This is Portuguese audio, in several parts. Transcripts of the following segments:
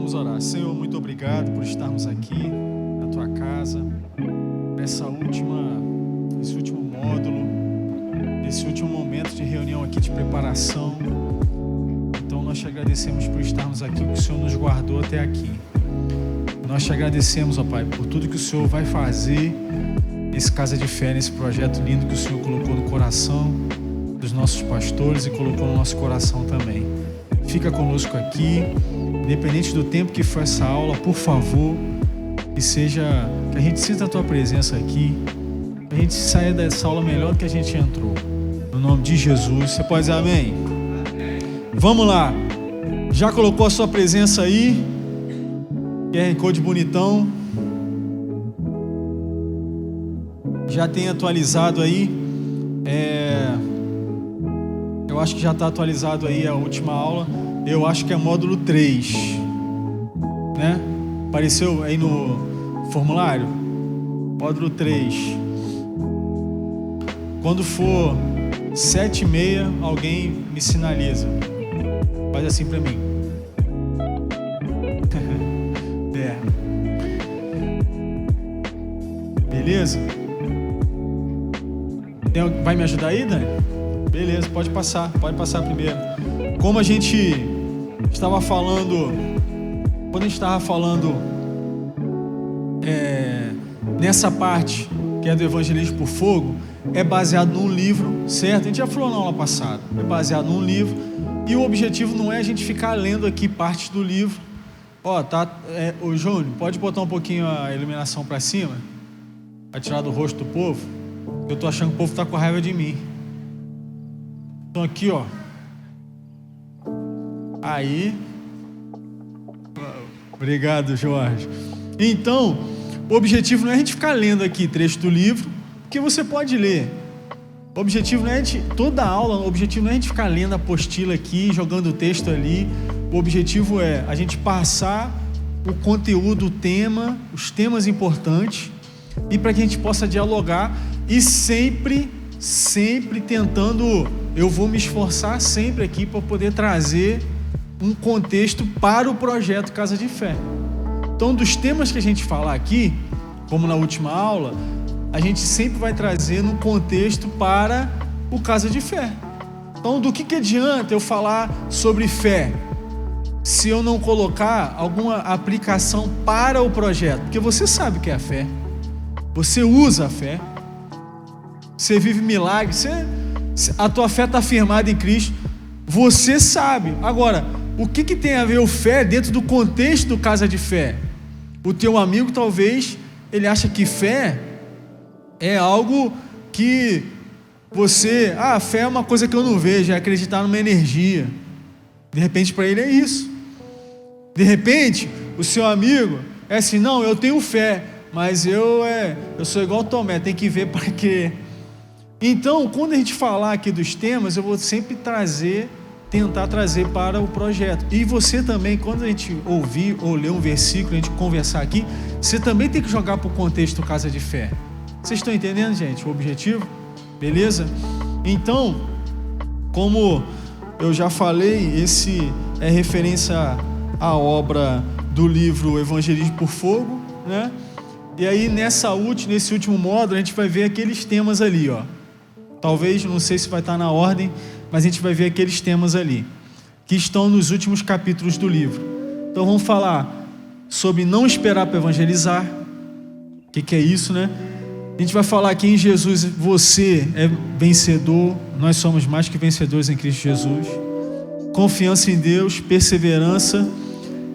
Vamos orar. Senhor, muito obrigado por estarmos aqui na Tua casa, esse último módulo, nesse último momento de reunião aqui de preparação. Então nós te agradecemos por estarmos aqui, que o Senhor nos guardou até aqui. Nós te agradecemos, ó Pai, por tudo que o Senhor vai fazer nesse Casa de Fé, nesse projeto lindo que o Senhor colocou no coração dos nossos pastores e colocou no nosso coração também. Fica conosco aqui, independente do tempo que for essa aula, por favor, que a gente sinta a Tua presença aqui, que a gente saia dessa aula melhor do que a gente entrou. No nome de Jesus, você pode dizer amém? Vamos lá, já colocou a sua presença aí? QR Code bonitão. Já tem atualizado aí. Eu acho que já está atualizado aí a última aula. Eu acho que é módulo 3, né? Apareceu aí no formulário? Módulo 3. Quando for 7h30, alguém me sinaliza. Faz assim pra mim. Beleza? Vai me ajudar aí, Dani? Beleza, pode passar primeiro. Como a gente estava falando, quando a gente estava falando nessa parte que é do Evangelismo por Fogo, é baseado num livro, certo? A gente já falou na aula passada, é baseado num livro, e o objetivo não é a gente ficar lendo aqui partes do livro. Ô Júnior, pode botar um pouquinho a iluminação para cima? Vai tirar do rosto do povo? Eu tô achando que o povo tá com raiva de mim. Então aqui, ó. Aí. Obrigado, Jorge. Então, o objetivo não é a gente ficar lendo aqui trecho do livro, porque você pode ler. O objetivo não é toda aula, o objetivo não é a gente ficar lendo a apostila aqui, jogando o texto ali. O objetivo é a gente passar o conteúdo, o tema, os temas importantes, e para que a gente possa dialogar e sempre tentando, eu vou me esforçar sempre aqui para poder trazer um contexto para o projeto Casa de Fé. Então, dos temas que a gente falar aqui, como na última aula, a gente sempre vai trazer no contexto para o Casa de Fé. Então, do que adianta eu falar sobre fé se eu não colocar alguma aplicação para o projeto? Porque você sabe o que é a fé. Você usa a fé, você vive milagres, a tua fé está firmada em Cristo, você sabe. Agora, o que tem a ver o fé dentro do contexto do Casa de Fé? O teu amigo talvez, ele acha que fé é algo que a fé é uma coisa que eu não vejo, é acreditar numa energia. De repente para ele é isso. De repente, o seu amigo é assim, não, eu tenho fé, mas eu sou igual Tomé, tem que ver para quê. Então, quando a gente falar aqui dos temas, eu vou sempre tentar trazer para o projeto. E você também, quando a gente ouvir ou ler um versículo, a gente conversar aqui, você também tem que jogar para o contexto Casa de Fé. Vocês estão entendendo, gente, o objetivo? Beleza? Então, como eu já falei, esse é referência à obra do livro Evangelismo por Fogo, né? E aí nesse último módulo a gente vai ver aqueles temas ali, ó. Talvez, não sei se vai estar na ordem, mas a gente vai ver aqueles temas ali, que estão nos últimos capítulos do livro. Então vamos falar sobre não esperar para evangelizar. O que é isso, né? A gente vai falar que em Jesus você é vencedor, nós somos mais que vencedores em Cristo Jesus. Confiança em Deus, perseverança.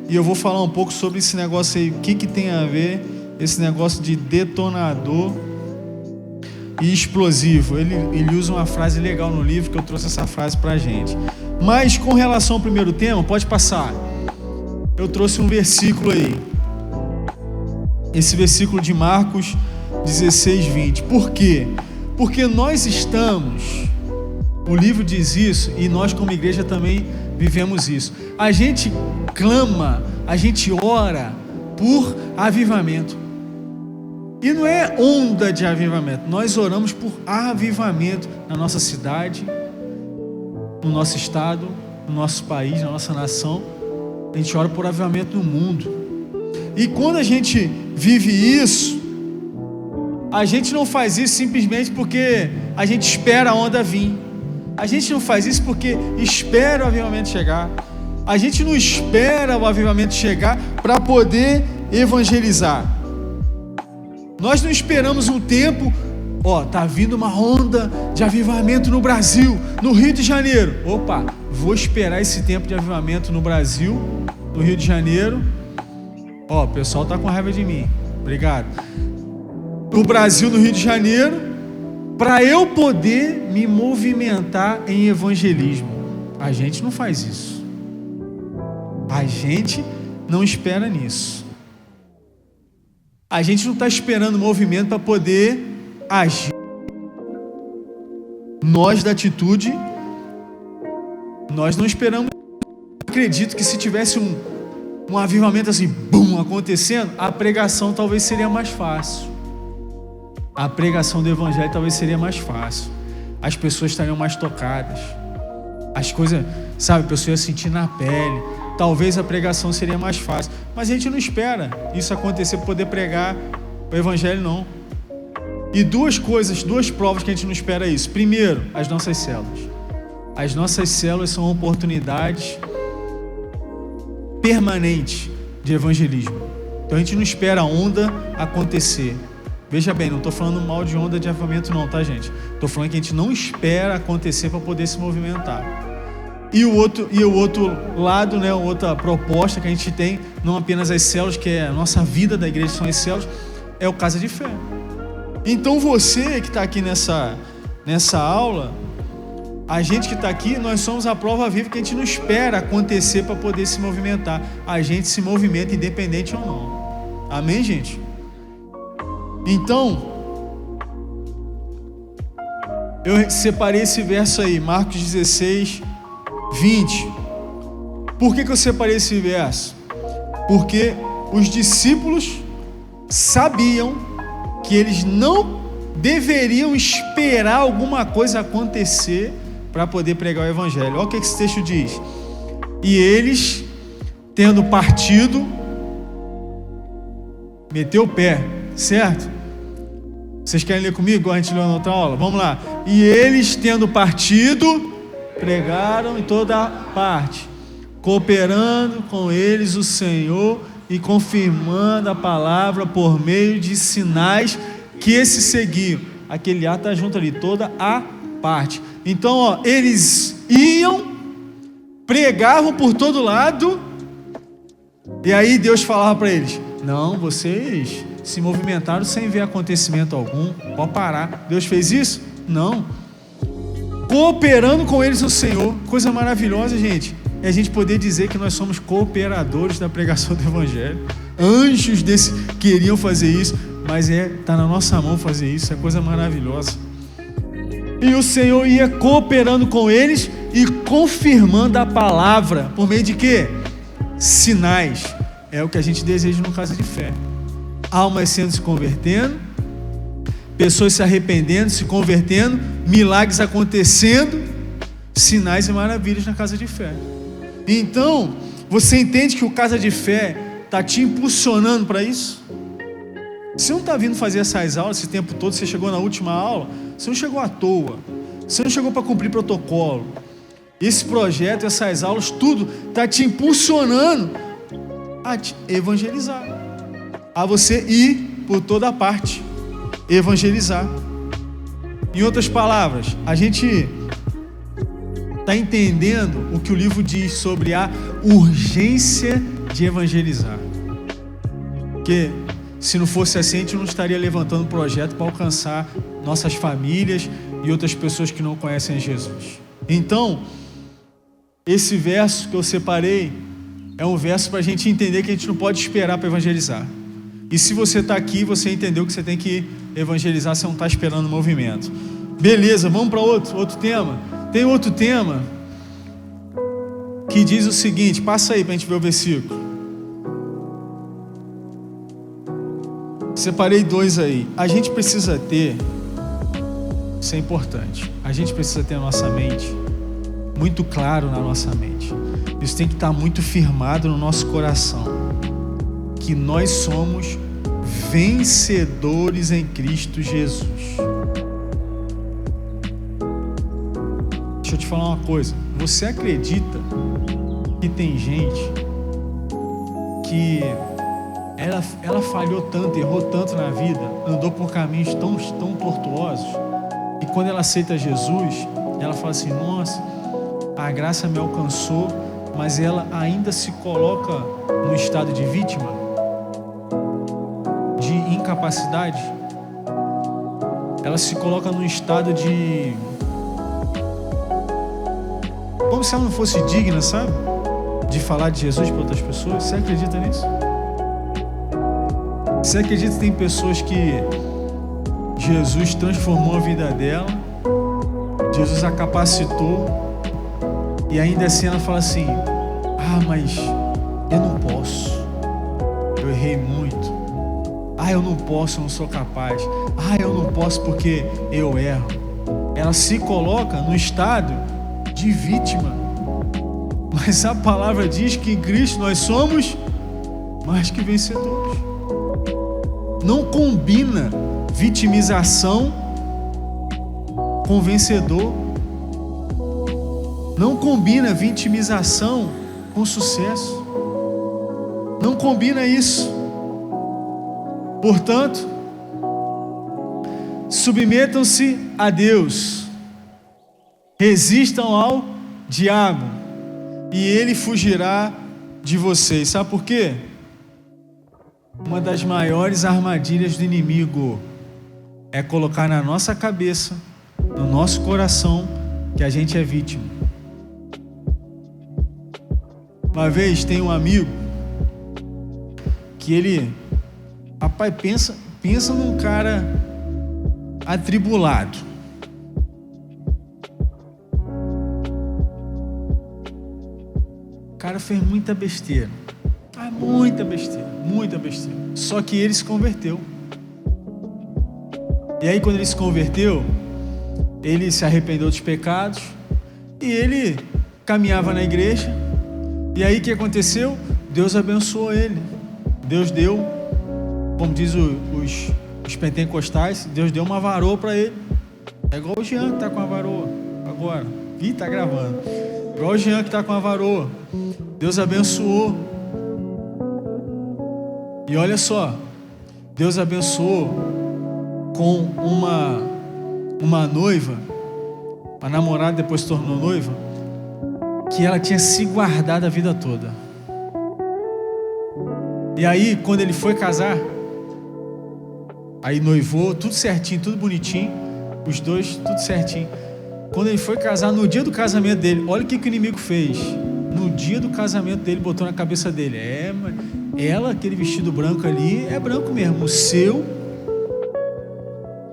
E eu vou falar um pouco sobre esse negócio aí, o que tem a ver esse negócio de detonador e explosivo. Ele usa uma frase legal no livro, que eu trouxe essa frase pra gente. Mas com relação ao primeiro tema, pode passar. Eu trouxe um versículo aí. Esse versículo de Marcos 16:20. Por quê? Porque nós estamos, o livro diz isso, e nós como igreja também vivemos isso. A gente clama, a gente ora por avivamento. E não é onda de avivamento, nós oramos por avivamento na nossa cidade, no nosso estado, no nosso país, na nossa nação. A gente ora por avivamento no mundo. E quando a gente vive isso, a gente não faz isso simplesmente porque a gente espera a onda vir. A gente não faz isso porque espera o avivamento chegar. A gente não espera o avivamento chegar para poder evangelizar. Nós não esperamos um tempo, tá vindo uma onda de avivamento no Brasil, no Rio de Janeiro. Opa, vou esperar esse tempo de avivamento no Brasil, no Rio de Janeiro. O pessoal tá com raiva de mim. Obrigado. No Brasil, no Rio de Janeiro, para eu poder me movimentar em evangelismo. A gente não faz isso. A gente não espera nisso. A gente não está esperando movimento para poder agir. Nós da atitude, nós não esperamos. Acredito que se tivesse um avivamento assim, bum, acontecendo, a pregação talvez seria mais fácil. A pregação do evangelho talvez seria mais fácil. As pessoas estariam mais tocadas. As coisas, sabe, a pessoa ia sentir na pele. Talvez a pregação seria mais fácil. Mas a gente não espera isso acontecer para poder pregar o evangelho, não. E duas provas que a gente não espera isso. Primeiro, as nossas células. As nossas células são oportunidades permanentes de evangelismo. Então a gente não espera a onda acontecer. Veja bem, não estou falando mal de onda de avivamento não, tá, gente? Estou falando que a gente não espera acontecer para poder se movimentar. E o outro lado, né, outra proposta que a gente tem, não apenas as células, que é a nossa vida da igreja, são as células, é o Casa de Fé. Então você que está aqui nessa aula, a gente que está aqui, nós somos a prova viva que a gente não espera acontecer para poder se movimentar. A gente se movimenta independente ou não. Amém, gente? Então, eu separei esse verso aí, Marcos 16, 20. Por que eu separei esse verso? Porque os discípulos sabiam que eles não deveriam esperar alguma coisa acontecer para poder pregar o evangelho. Olha o que esse texto diz. E eles, tendo partido, meteu o pé, certo? Vocês querem ler comigo, igual a gente leu na outra aula? Vamos lá. E eles, tendo partido, pregaram em toda parte, cooperando com eles o Senhor e confirmando a palavra por meio de sinais que se seguiam. Aquele A está junto ali, toda a parte. Então, eles iam, pregavam por todo lado, e aí Deus falava para eles: não, vocês se movimentaram sem ver acontecimento algum, pode parar. Deus fez isso? Não. Cooperando com eles o Senhor. Coisa maravilhosa, gente, é a gente poder dizer que nós somos cooperadores da pregação do evangelho. Anjos queriam fazer isso, mas está na nossa mão fazer isso. É coisa maravilhosa. E o Senhor ia cooperando com eles e confirmando a palavra por meio de quê? Sinais. É o que a gente deseja no Casa de Fé. Almas se convertendo, pessoas se arrependendo, se convertendo, milagres acontecendo, sinais e maravilhas na Casa de Fé. Então, você entende que o Casa de Fé está te impulsionando para isso? Você não está vindo fazer essas aulas esse tempo todo, você chegou na última aula, você não chegou à toa, você não chegou para cumprir protocolo. Esse projeto, essas aulas, tudo está te impulsionando a te evangelizar, a você ir por toda parte, evangelizar. Em outras palavras, a gente está entendendo o que o livro diz sobre a urgência de evangelizar. Porque se não fosse assim, a gente não estaria levantando um projeto para alcançar nossas famílias e outras pessoas que não conhecem Jesus. Então, esse verso que eu separei é um verso para a gente entender que a gente não pode esperar para evangelizar. E se você está aqui, você entendeu que você tem que evangelizar, você não está esperando o movimento. Beleza, vamos para outro tema. Tem outro tema que diz o seguinte, passa aí para a gente ver o versículo. Separei 2 aí. A gente precisa ter, isso é importante, a gente precisa ter a nossa mente muito claro na nossa mente. Isso tem que estar muito firmado no nosso coração, que nós somos vencedores em Cristo Jesus. Deixa eu te falar uma coisa. Você acredita que tem gente que ela falhou tanto, errou tanto na vida, andou por caminhos tão tortuosos, e quando ela aceita Jesus, ela fala assim: nossa, a graça me alcançou, mas ela ainda se coloca no estado de vítima, de incapacidade. Ela se coloca num estado de... como se ela não fosse digna, sabe? De falar de Jesus para outras pessoas. Você acredita nisso? Você acredita que tem pessoas que Jesus transformou a vida dela, Jesus a capacitou, e ainda assim ela fala assim: ah, mas eu não posso, eu errei muito. Ah, eu não posso, eu não sou capaz. Ah, eu não posso porque eu erro. Ela se coloca no estado de vítima. Mas a palavra diz que em Cristo nós somos mais que vencedores. Não combina vitimização com vencedor. Não combina vitimização com sucesso. Não combina isso. Portanto, submetam-se a Deus, resistam ao diabo, e ele fugirá de vocês. Sabe por quê? Uma das maiores armadilhas do inimigo é colocar na nossa cabeça, no nosso coração, que a gente é vítima. Uma vez tem um amigo que ele, rapaz, pensa num cara atribulado. O cara fez muita besteira. Muita besteira. Só que ele se converteu. E aí, quando ele se converteu, ele se arrependeu dos pecados e ele caminhava na igreja. E aí, o que aconteceu? Deus abençoou ele. Deus deu, como diz os pentecostais, Deus deu uma varoa para ele. É igual o Jean que está com a varoa agora. Ih, tá gravando. Igual o Jean que está com a varoa. Deus abençoou. E olha só, Deus abençoou com uma noiva, a namorada depois se tornou noiva, que ela tinha se guardado a vida toda. E aí, quando ele foi casar, aí noivou, tudo certinho, tudo bonitinho, os dois, tudo certinho. Quando ele foi casar, no dia do casamento dele, olha o que o inimigo fez. No dia do casamento dele, botou na cabeça dele: ela, aquele vestido branco ali, é branco mesmo. O seu,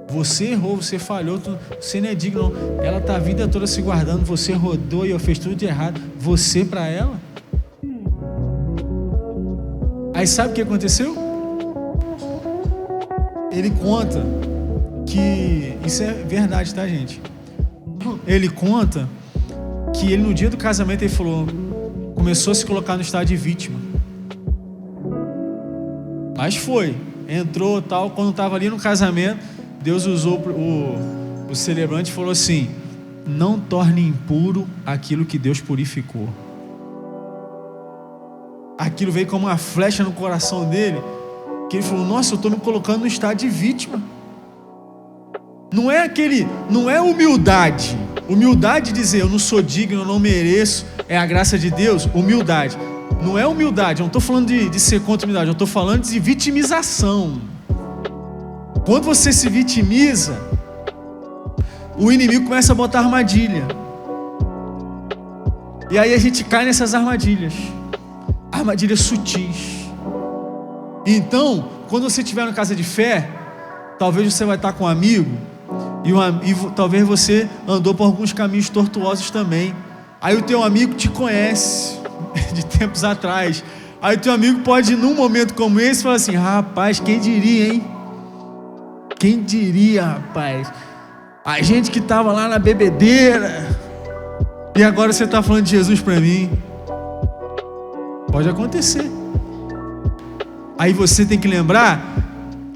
você errou, você falhou, você não é digno. Ela tá a vida toda se guardando, você rodou e fez tudo de errado. Você para ela? Aí sabe o que aconteceu? Ele conta que, isso é verdade, tá, gente? Ele conta que ele, no dia do casamento, ele falou, começou a se colocar no estado de vítima. Mas entrou tal, quando estava ali no casamento, Deus usou o celebrante e falou assim: não torne impuro aquilo que Deus purificou. Aquilo veio como uma flecha no coração dele, que ele falou: nossa, eu estou me colocando no estado de vítima. Não é humildade. Humildade de dizer eu não sou digno, eu não mereço, é a graça de Deus. Humildade. Não é humildade, eu não estou falando de ser contra a humildade, eu estou falando de vitimização. Quando você se vitimiza, o inimigo começa a botar armadilha. E aí a gente cai nessas armadilhas. Armadilhas sutis. Então, quando você estiver na casa de fé, talvez você vai estar com um amigo e talvez você andou por alguns caminhos tortuosos também. Aí o teu amigo te conhece de tempos atrás. Aí o teu amigo pode, num momento como esse, falar assim: rapaz, quem diria, hein? Quem diria, rapaz? A gente que estava lá na bebedeira, e agora você está falando de Jesus para mim. Pode acontecer. Aí você tem que lembrar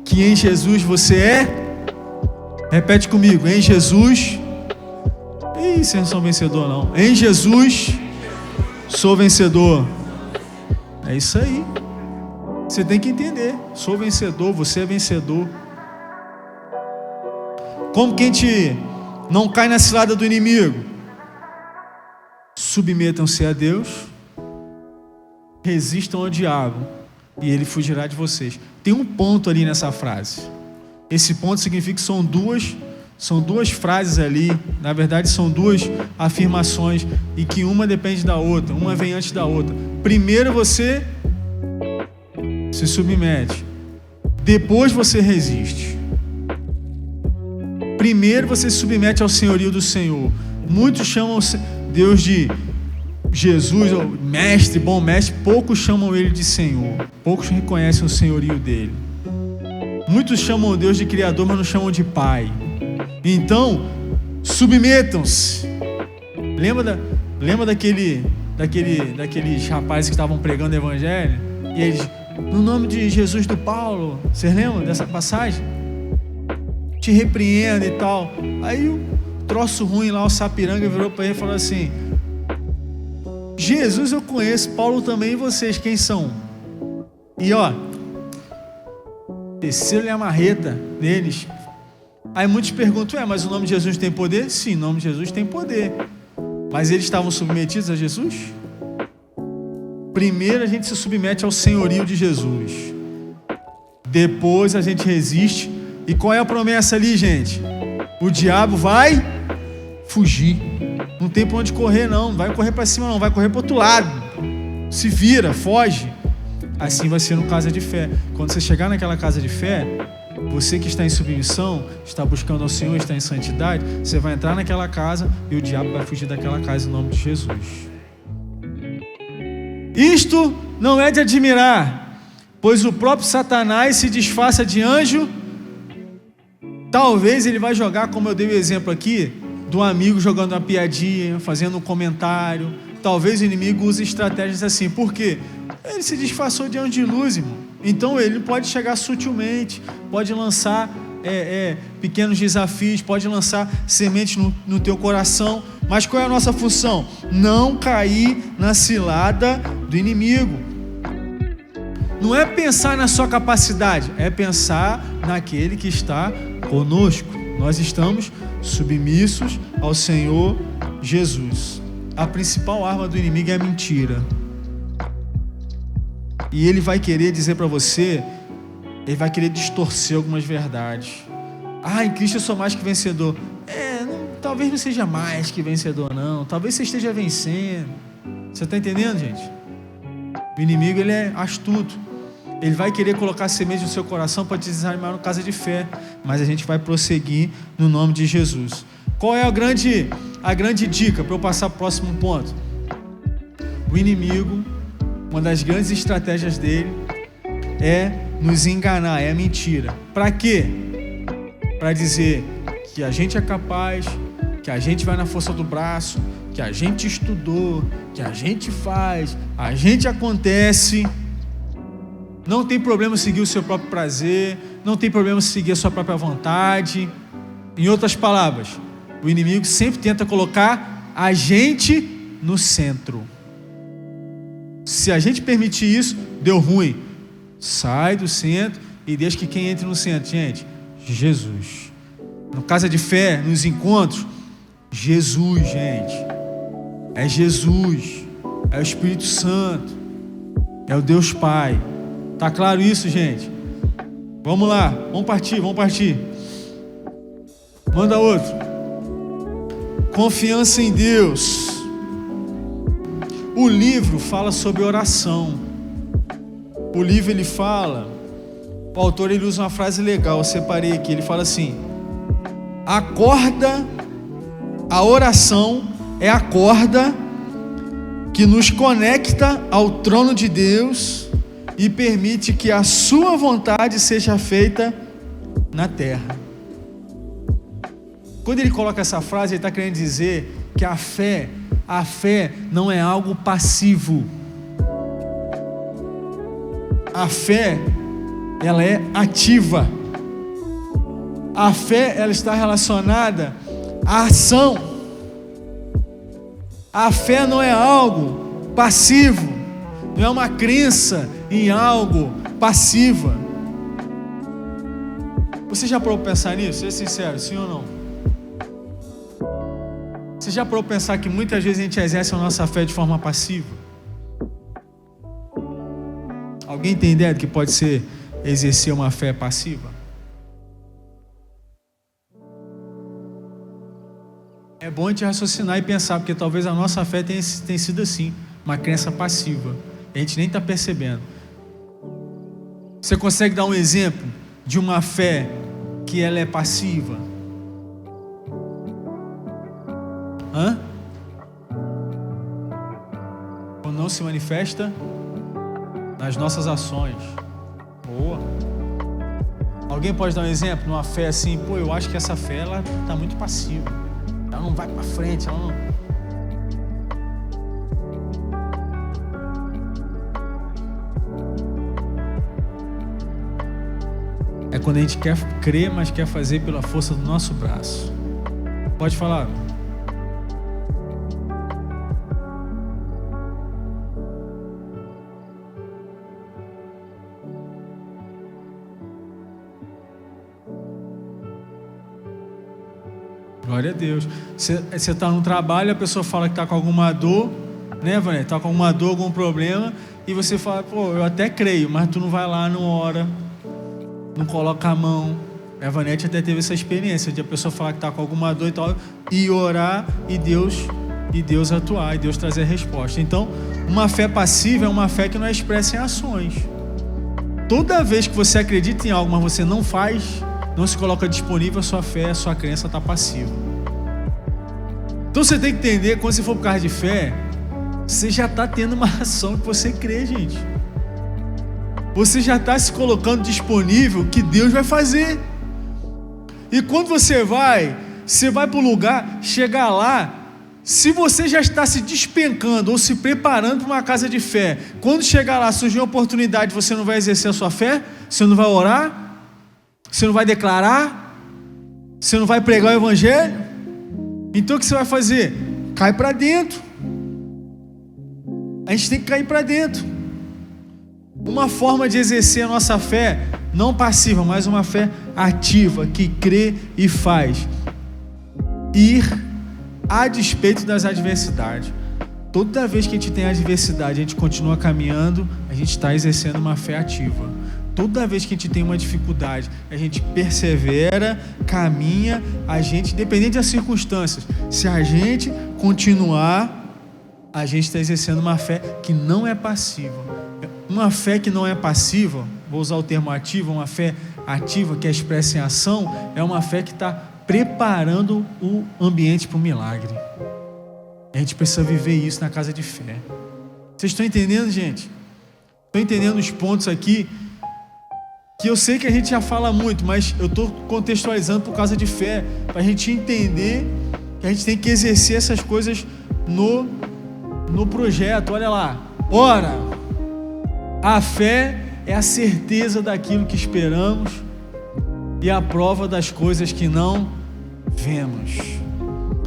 que em Jesus você é... Repete comigo. Em Jesus... Ih, vocês não são vencedor não. Em Jesus sou vencedor. É isso aí. Você tem que entender. Sou vencedor, você é vencedor. Como que a gente não cai na cilada do inimigo? Submetam-se a Deus, resistam ao diabo e ele fugirá de vocês. Tem um ponto ali nessa frase. Esse ponto significa que são duas frases ali. Na verdade são duas afirmações e que uma depende da outra, uma vem antes da outra. Primeiro você se submete, depois você resiste. Primeiro você se submete ao senhorio do Senhor. Muitos chamam Deus de Jesus, mestre, bom mestre. Poucos chamam ele de Senhor. Poucos reconhecem o senhorio dele. Muitos chamam Deus de Criador, mas não chamam de Pai. Então, submetam-se. Lembra daqueles rapazes que estavam pregando o evangelho? E eles, no nome de Jesus do Paulo, vocês lembram dessa passagem? Te repreendo e tal. Aí o troço ruim lá, o Sapiranga, virou para ele e falou assim: Jesus eu conheço, Paulo também, e vocês quem são? E ó, desceram-lhe a marreta neles. Aí muitos perguntam: mas o nome de Jesus tem poder? Sim, o nome de Jesus tem poder. Mas eles estavam submetidos a Jesus? Primeiro a gente se submete ao senhorio de Jesus, depois a gente resiste. E qual é a promessa ali, gente? O diabo vai fugir. Não tem para onde correr não, não vai correr para cima não, vai correr para o outro lado. Se vira, foge. Assim vai ser no casa de fé. Quando você chegar naquela casa de fé, você que está em submissão, está buscando ao Senhor, está em santidade, você vai entrar naquela casa e o diabo vai fugir daquela casa em nome de Jesus. Isto não é de admirar, pois o próprio Satanás se disfarça de anjo. Talvez ele vai jogar, como eu dei o exemplo aqui, do amigo jogando uma piadinha, fazendo um comentário. Talvez o inimigo use estratégias assim. Por quê? Ele se disfarçou de anjo de luz, irmão. Então ele pode chegar sutilmente, pode lançar pequenos desafios, pode lançar sementes no teu coração. Mas qual é a nossa função? Não cair na cilada do inimigo. Não é pensar na sua capacidade, é pensar naquele que está conosco. Nós estamos submissos ao Senhor Jesus. A principal arma do inimigo é a mentira. E ele vai querer dizer para você, ele vai querer distorcer algumas verdades. Em Cristo eu sou mais que vencedor. Talvez não seja mais que vencedor não. Talvez você esteja vencendo. Você está entendendo, gente? O inimigo, ele é astuto. Ele vai querer colocar semente no seu coração para te desanimar no casa de fé. Mas a gente vai prosseguir no nome de Jesus. Qual é a grande dica para eu passar para o próximo ponto? O inimigo, uma das grandes estratégias dele é nos enganar, é a mentira. Para quê? Para dizer que a gente é capaz, que a gente vai na força do braço, que a gente estudou, que a gente faz, a gente acontece. Não tem problema seguir o seu próprio prazer, não tem problema seguir a sua própria vontade. Em outras palavras, o inimigo sempre tenta colocar a gente no centro. Se a gente permitir isso, deu ruim. Sai do centro e deixa que quem entre no centro, gente, Jesus. No casa de fé, nos encontros, Jesus, gente. É Jesus. É o Espírito Santo. É o Deus Pai. Tá claro isso, gente? Vamos lá, vamos partir. Manda outro. Confiança em Deus. O livro fala sobre oração. O livro ele fala, o autor ele usa uma frase legal, eu separei aqui, ele fala assim: a oração é a corda que nos conecta ao trono de Deus e permite que a sua vontade seja feita na terra. Quando ele coloca essa frase, ele está querendo dizer que a fé não é algo passivo. A fé, ela é ativa. A fé, ela está relacionada à ação. A fé não é algo passivo, não é uma crença em algo passiva. Você já parou para pensar nisso? Seja sincero, sim ou não? Você já parou para pensar que muitas vezes a gente exerce a nossa fé de forma passiva? Alguém tem ideia do que pode ser exercer uma fé passiva? É bom a gente raciocinar e pensar, porque talvez a nossa fé tenha sido assim, uma crença passiva. A gente nem está percebendo. Você consegue dar um exemplo de uma fé que ela é passiva? Ou não se manifesta nas nossas ações. Boa. Alguém pode dar um exemplo de uma fé assim? Pô, eu acho que essa fé ela está muito passiva. Ela não vai para frente, ela não... É quando a gente quer crer, mas quer fazer pela força do nosso braço. Pode falar. Glória a Deus. Você está no trabalho, a pessoa fala que está com alguma dor, né, Vanessa? Está com alguma dor, algum problema, e você fala, pô, eu até creio, mas tu não vai lá, não ora, não coloca a mão. A Vanessa até teve essa experiência de a pessoa falar que está com alguma dor e tal, e orar, e Deus atuar, e Deus trazer a resposta. Então, uma fé passiva é uma fé que não é expressa em ações. Toda vez que você acredita em algo, mas você não faz, não se coloca disponível, a sua fé, a sua crença está passiva. Então você tem que entender, quando você for por causa de fé, você já está tendo uma ação que você crê, gente. Você já está se colocando disponível que Deus vai fazer. E quando você vai para o lugar, chegar lá, se você já está se despencando ou se preparando para uma casa de fé, quando chegar lá, surgir uma oportunidade, você não vai exercer a sua fé? Você não vai orar? Você não vai declarar? Você não vai pregar o evangelho? Então o que você vai fazer? Cai para dentro. A gente tem que cair para dentro. Uma forma de exercer a nossa fé, não passiva, mas uma fé ativa, que crê e faz. Ir a despeito das adversidades. Toda vez que a gente tem adversidade, a gente continua caminhando, a gente está exercendo uma fé ativa. Toda vez que a gente tem uma dificuldade, a gente persevera, caminha, a gente, independente das circunstâncias, se a gente continuar, a gente está exercendo uma fé que não é passiva. Uma fé que não é passiva, vou usar o termo ativa, uma fé ativa que é expressa em ação, é uma fé que está preparando o ambiente para o milagre. A gente precisa viver isso na casa de fé. Vocês estão entendendo, gente? Estão entendendo os pontos aqui? Que eu sei que a gente já fala muito, mas eu estou contextualizando por causa de fé, para a gente entender que a gente tem que exercer essas coisas no projeto. Olha lá, ora, a fé é a certeza daquilo que esperamos e a prova das coisas que não vemos.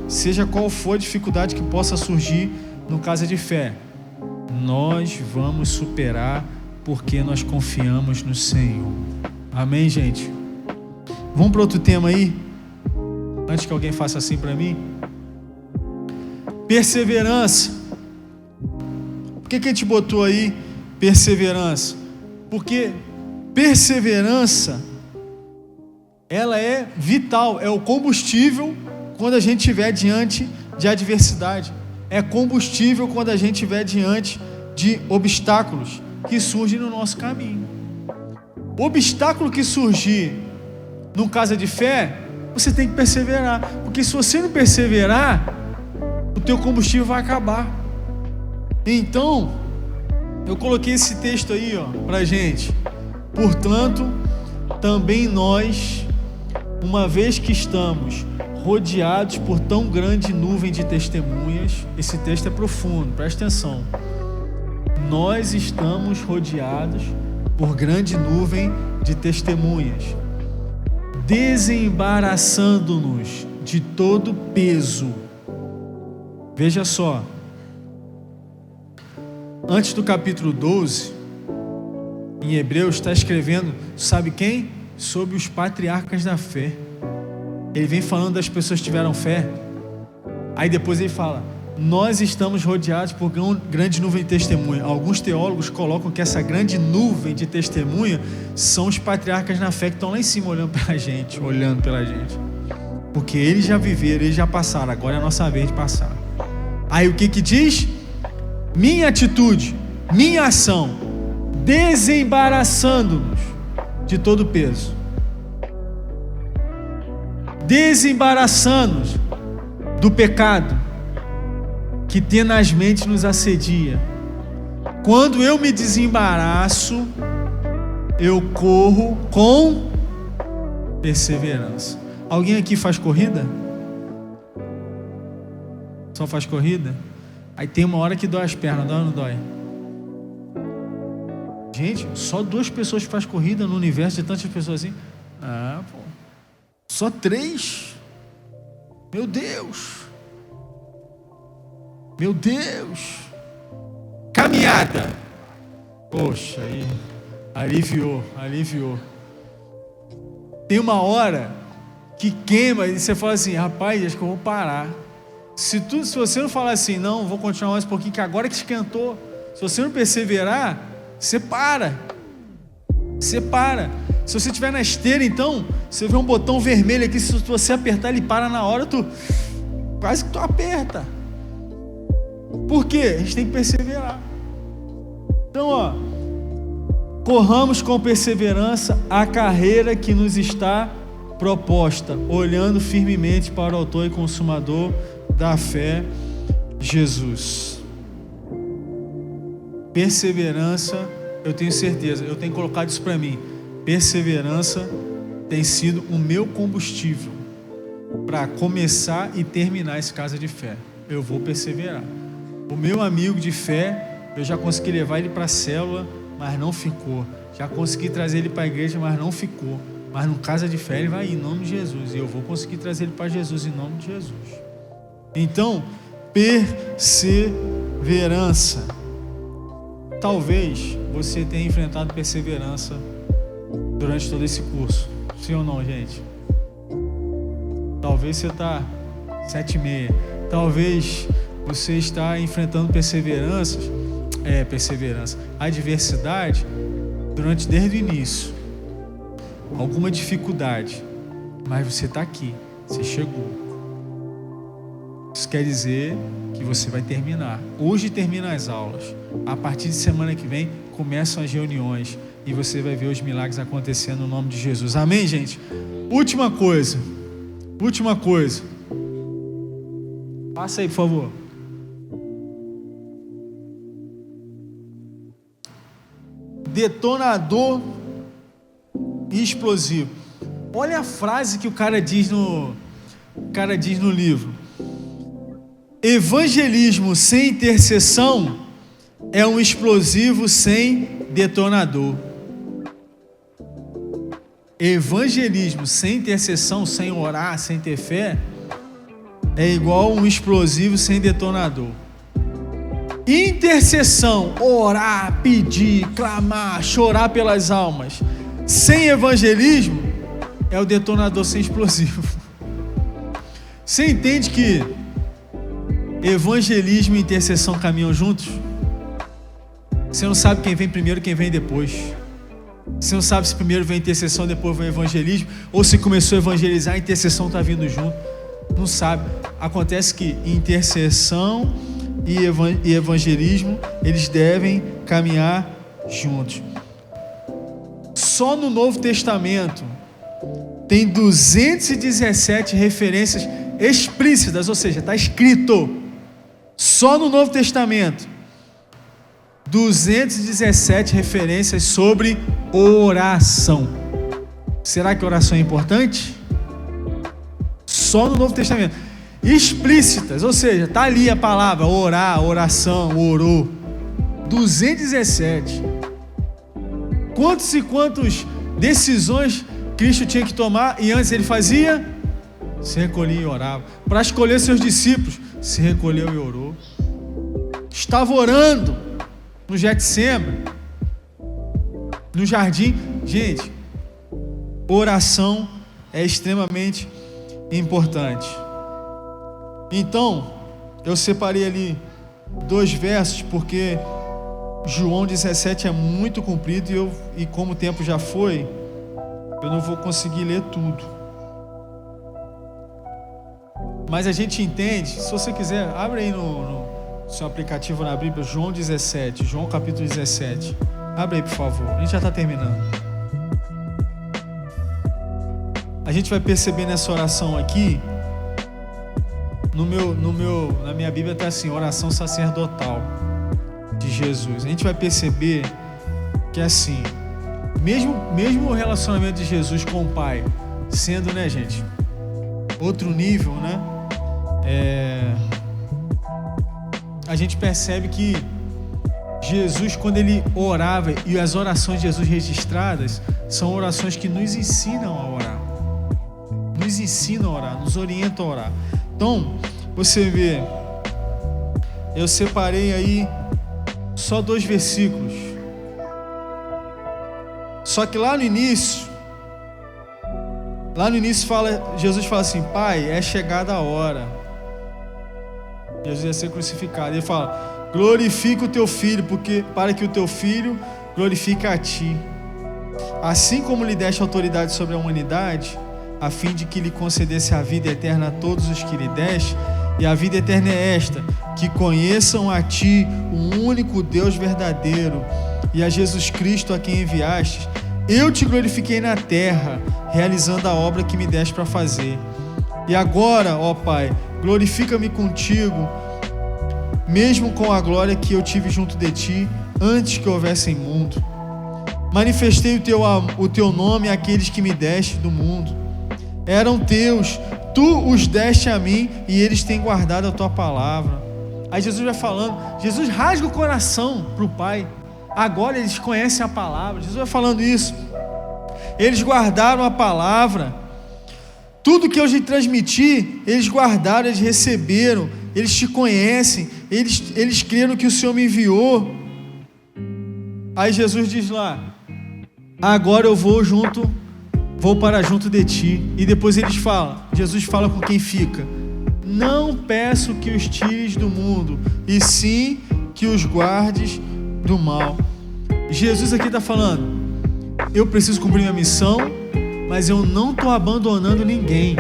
Seja qual for a dificuldade que possa surgir no caso de fé, nós vamos superar porque nós confiamos no Senhor. Amém, gente? Vamos para outro tema aí? Antes que alguém faça assim para mim. Perseverança. Por que a gente botou aí perseverança? Porque perseverança, ela é vital, é o combustível quando a gente estiver diante de adversidade. É combustível quando a gente estiver diante de obstáculos que surgem no nosso caminho. O obstáculo que surgir no caso de fé, você tem que perseverar, porque se você não perseverar, o teu combustível vai acabar. Então, eu coloquei esse texto aí, pra gente. Portanto, também nós, uma vez que estamos rodeados por tão grande nuvem de testemunhas, esse texto é profundo, presta atenção. nós estamos rodeados por grande nuvem de testemunhas, desembaraçando-nos de todo peso. Veja só, antes do capítulo 12, em Hebreus, está escrevendo, sabe quem? Sobre os patriarcas da fé. Ele vem falando das pessoas que tiveram fé. Aí depois ele fala, nós estamos rodeados por grande nuvem de testemunha. Alguns teólogos colocam que essa grande nuvem de testemunha são os patriarcas na fé que estão lá em cima olhando pela gente, porque eles já viveram, eles já passaram, agora é a nossa vez de passar. Aí o que diz? Minha atitude, minha ação, desembaraçando-nos de todo o peso, desembaraçando-nos do pecado que tenazmente nos assedia. Quando eu me desembaraço, eu corro com perseverança. Alguém aqui faz corrida? Só faz corrida? Aí tem uma hora que dói as pernas, dói ou não dói? Gente, só 2 pessoas que fazem corrida no universo de tantas pessoas assim? Ah, pô. Só 3? Meu Deus! Meu Deus! Caminhada! Poxa, aí aliviou. Tem uma hora que queima e você fala assim, rapaz, acho que eu vou parar. Se você não falar assim, não, vou continuar mais um pouquinho, que agora que esquentou. Se você não perseverar, você para. Se você estiver na esteira, então, você vê um botão vermelho aqui, se você apertar, ele para na hora, quase que tu aperta. Por quê? A gente tem que perseverar. Então, corramos com perseverança a carreira que nos está proposta, olhando firmemente para o autor e consumador da fé, Jesus. Perseverança, eu tenho certeza, eu tenho colocado isso para mim. Perseverança tem sido o meu combustível para começar e terminar esse casa de fé. Eu vou perseverar. O meu amigo de fé, eu já consegui levar ele para a célula, mas não ficou. Já consegui trazer ele para a igreja, mas não ficou. Mas no casa de fé ele vai ir em nome de Jesus. E eu vou conseguir trazer ele para Jesus em nome de Jesus. Então, perseverança. Talvez você tenha enfrentado perseverança durante todo esse curso. Sim ou não, gente? Talvez você está 7,5. Talvez você está enfrentando adversidade desde o início. Alguma dificuldade. Mas você está aqui. Você chegou. Isso quer dizer que você vai terminar. Hoje termina as aulas. A partir de semana que vem começam as reuniões e você vai ver os milagres acontecendo no nome de Jesus. Amém, gente? Última coisa. Passa aí, por favor. Detonador explosivo. Olha a frase que o cara diz no livro. Evangelismo sem intercessão é um explosivo sem detonador. Evangelismo sem intercessão, sem orar, sem ter fé, é igual um explosivo sem detonador. Intercessão, orar, pedir, clamar, chorar pelas almas, sem evangelismo, é o detonador sem explosivo. Você entende que evangelismo e intercessão caminham juntos? Você não sabe quem vem primeiro, quem vem depois. Você não sabe se primeiro vem a intercessão, depois vem o evangelismo, ou se começou a evangelizar, a intercessão está vindo junto. Não sabe. Acontece que intercessão e evangelismo, eles devem caminhar juntos. Só no Novo Testamento tem 217 referências explícitas, ou seja, está escrito. Só no Novo Testamento 217 referências sobre oração. Será que oração é importante? Só no Novo Testamento. Explícitas, ou seja, está ali a palavra orar, oração, orou. 217. Quantos e quantas decisões Cristo tinha que tomar e antes ele fazia? Se recolhia e orava. Para escolher seus discípulos, se recolheu e orou. Estava orando no Getsemane, no jardim. Gente, oração é extremamente importante. Então, eu separei ali 2 versos, porque João 17 é muito comprido e como o tempo já foi, eu não vou conseguir ler tudo. Mas a gente entende, se você quiser, abre aí no seu aplicativo na Bíblia, João 17, João capítulo 17. Abre aí, por favor, a gente já está terminando. A gente vai perceber nessa oração aqui, na minha Bíblia está assim, oração sacerdotal de Jesus. A gente vai perceber que assim, mesmo o relacionamento de Jesus com o Pai, sendo, né, gente, outro nível, né, a gente percebe que Jesus, quando ele orava, e as orações de Jesus registradas, são orações que nos ensinam a orar. Nos ensinam a orar, nos orientam a orar. Então, você vê, eu separei aí só 2 versículos. Só que lá no início Jesus fala assim: Pai, é chegada a hora. Jesus ia ser crucificado. Ele fala: glorifica o teu filho, para que o teu filho glorifique a ti. Assim como lhe deste autoridade sobre a humanidade, a fim de que lhe concedesse a vida eterna a todos os que lhe deste. E a vida eterna é esta: que conheçam a ti, o único Deus verdadeiro, e a Jesus Cristo a quem enviastes. Eu te glorifiquei na terra, realizando a obra que me deste para fazer. E agora, ó Pai, glorifica-me contigo, mesmo com a glória que eu tive junto de ti, antes que houvesse mundo. Manifestei o teu nome àqueles que me deste do mundo. Eram teus, tu os deste a mim, e eles têm guardado a tua palavra. Aí Jesus vai falando, Jesus rasga o coração para o Pai. Agora eles conhecem a palavra. Jesus vai falando isso. Eles guardaram a palavra. Tudo que eu lhe transmiti, eles guardaram, eles receberam. Eles te conhecem. Eles creram que o Senhor me enviou. Aí Jesus diz lá: agora eu vou para junto de ti. E depois Jesus fala com quem fica: não peço que os tires do mundo, e sim que os guardes do mal. Jesus aqui está falando: eu preciso cumprir minha missão, mas eu não estou abandonando ninguém.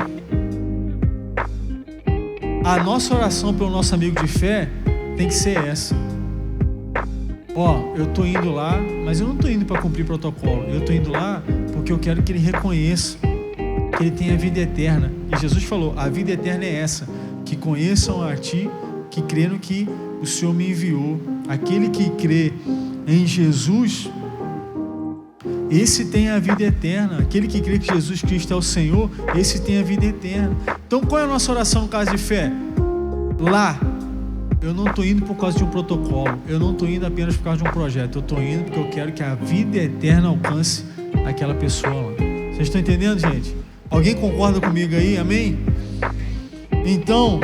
A nossa oração pelo nosso amigo de fé tem que ser essa: eu estou indo lá, mas eu não estou indo para cumprir protocolo. Eu estou indo lá porque eu quero que ele reconheça que ele tem a vida eterna. E Jesus falou: a vida eterna é essa, que conheçam a ti, que creram que o Senhor me enviou. Aquele que crê em Jesus, esse tem a vida eterna. Aquele que crê que Jesus Cristo é o Senhor, esse tem a vida eterna. Então qual é a nossa oração no caso de fé? Lá, eu não estou indo por causa de um protocolo, eu não estou indo apenas por causa de um projeto, eu estou indo porque eu quero que a vida eterna alcance aquela pessoa lá. Vocês estão entendendo, gente? Alguém concorda comigo aí? Amém? Então,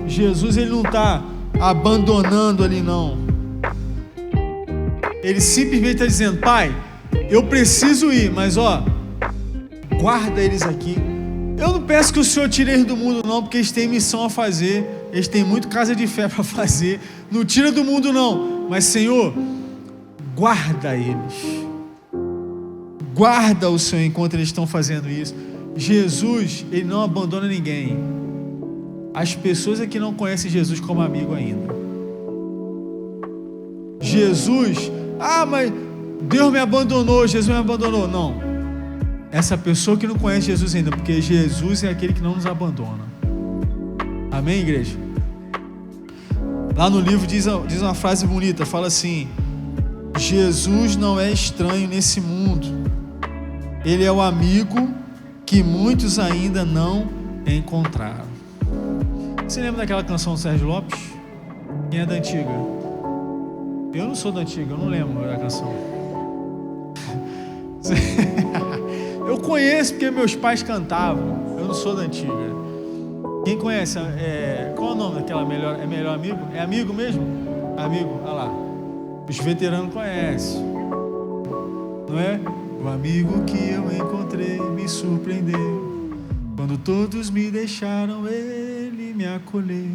Jesus, ele não está abandonando ali, não. Ele simplesmente está dizendo: Pai, eu preciso ir, mas guarda eles aqui. Eu não peço que o Senhor tire eles do mundo, não, porque eles têm missão a fazer, eles têm muito casa de fé para fazer. Não tira do mundo, não, mas Senhor, guarda eles. Guarda o Senhor enquanto eles estão fazendo isso. Jesus, ele não abandona ninguém. As pessoas é que não conhecem Jesus como amigo ainda. Jesus, mas Deus me abandonou, Jesus me abandonou. Não, essa pessoa que não conhece Jesus ainda, porque Jesus é aquele que não nos abandona. Amém, igreja? Lá no livro diz uma frase bonita, fala assim: Jesus não é estranho nesse mundo, ele é o amigo que muitos ainda não encontraram. Você lembra daquela canção do Sérgio Lopes? Quem é da antiga? Eu não sou da antiga, eu não lembro da canção. Eu conheço porque meus pais cantavam. Eu não sou da antiga. Quem conhece? Qual é o nome daquela melhor? É Melhor Amigo? É amigo mesmo? Amigo, olha lá. Os veteranos conhecem. Não é? O amigo que eu encontrei me surpreendeu. Quando todos me deixaram, ele me acolheu.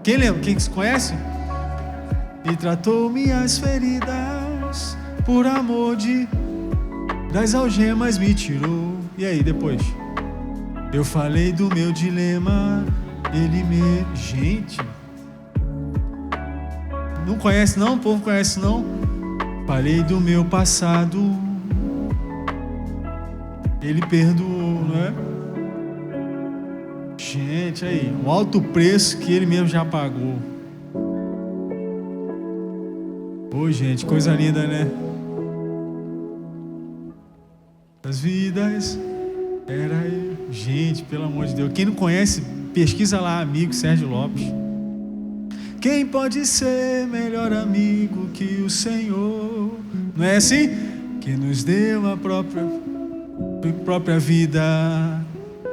Quem lembra? Quem se conhece? E tratou minhas feridas, por amor das algemas me tirou. E aí, depois? Eu falei do meu dilema, ele me... Gente, não conhece não? O povo conhece não? Falei do meu passado, ele perdoou, não é? Gente, aí, o alto preço que ele mesmo já pagou. Ô, gente, coisa linda, né? As vidas era eu. Gente, pelo amor de Deus, quem não conhece, pesquisa lá, amigo Sérgio Lopes. Quem pode ser melhor amigo que o Senhor? Não é assim? Que nos deu a própria vida,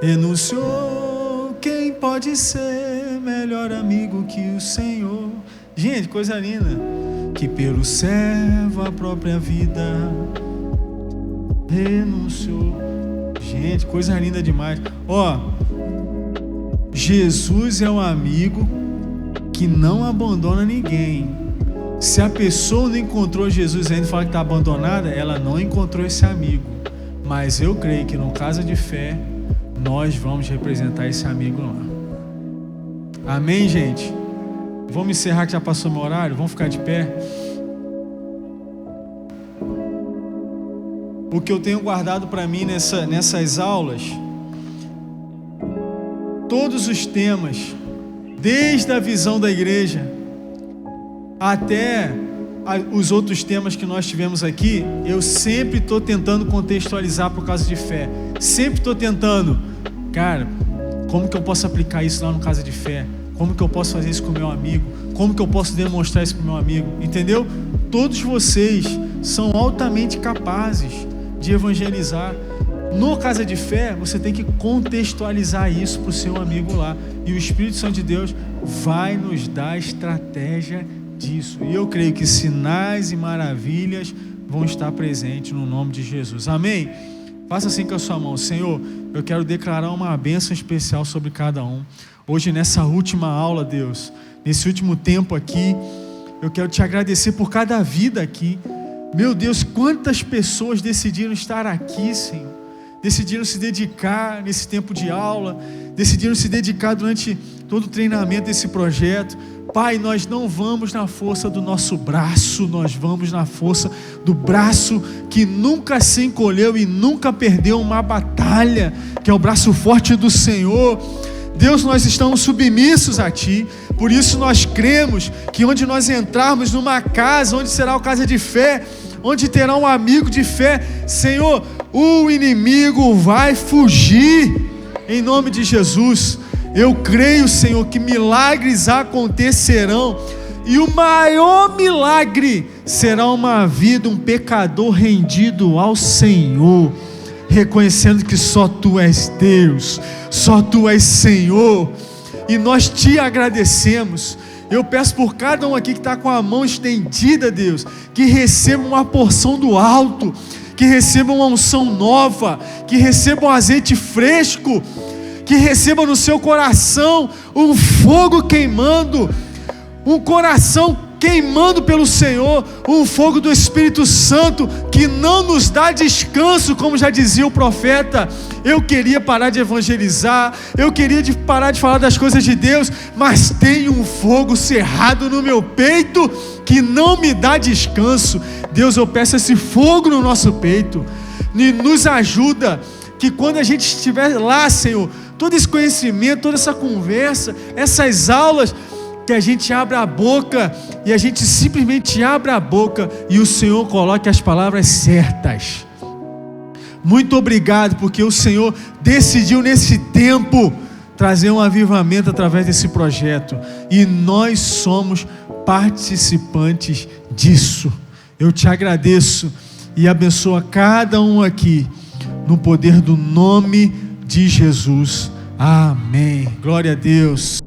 renunciou. Quem pode ser melhor amigo que o Senhor? Gente, coisa linda. Que pelo servo a própria vida renunciou. Gente, coisa linda demais. Ó, Jesus é um amigo que não abandona ninguém. Se a pessoa não encontrou Jesus ainda e fala que está abandonada, ela não encontrou esse amigo. Mas eu creio que no Casa de Fé nós vamos representar esse amigo lá. Amém, gente? Vamos encerrar que já passou meu horário. Vamos ficar de pé. O que eu tenho guardado para mim nessas aulas, todos os temas, desde a visão da igreja até os outros temas que nós tivemos aqui, eu sempre estou tentando contextualizar para o Casa de Fé. Sempre estou tentando, cara, como que eu posso aplicar isso lá no Casa de Fé? Como que eu posso fazer isso com o meu amigo? Como que eu posso demonstrar isso para o meu amigo? Entendeu? Todos vocês são altamente capazes de evangelizar. No Casa de Fé, você tem que contextualizar isso para o seu amigo lá. E o Espírito Santo de Deus vai nos dar estratégia disso. E eu creio que sinais e maravilhas vão estar presentes no nome de Jesus. Amém? Faça assim com a sua mão. Senhor, eu quero declarar uma bênção especial sobre cada um. Hoje, nessa última aula, Deus, nesse último tempo aqui, eu quero te agradecer por cada vida aqui. Meu Deus, quantas pessoas decidiram estar aqui, Senhor. Decidiram se dedicar nesse tempo de aula, decidiram se dedicar durante todo o treinamento desse projeto. Pai, nós não vamos na força do nosso braço, nós vamos na força do braço que nunca se encolheu e nunca perdeu uma batalha, que é o braço forte do Senhor. Deus, nós estamos submissos a Ti, por isso nós cremos que onde nós entrarmos numa casa, onde será o Casa de Fé, onde terá um amigo de fé, Senhor, o inimigo vai fugir, em nome de Jesus. Eu creio, Senhor, que milagres acontecerão, e o maior milagre será uma vida, um pecador rendido ao Senhor, reconhecendo que só Tu és Deus, só Tu és Senhor, e nós Te agradecemos. Eu peço por cada um aqui que está com a mão estendida, Deus, que receba uma porção do alto, que receba uma unção nova, que receba um azeite fresco, que receba no seu coração um fogo queimando, um coração queimando pelo Senhor, um fogo do Espírito Santo que não nos dá descanso, como já dizia o profeta. Eu queria parar de evangelizar, eu queria parar de falar das coisas de Deus, mas tem um fogo cerrado no meu peito que não me dá descanso. Deus, eu peço esse fogo no nosso peito, e nos ajuda, que quando a gente estiver lá, Senhor, todo esse conhecimento, toda essa conversa, essas aulas, que a gente abra a boca, e a gente simplesmente abra a boca, e o Senhor coloque as palavras certas. Muito obrigado, porque o Senhor decidiu nesse tempo trazer um avivamento através desse projeto, e nós somos participantes disso. Eu te agradeço e abençoo a cada um aqui, no poder do nome de Jesus. Amém. Glória a Deus.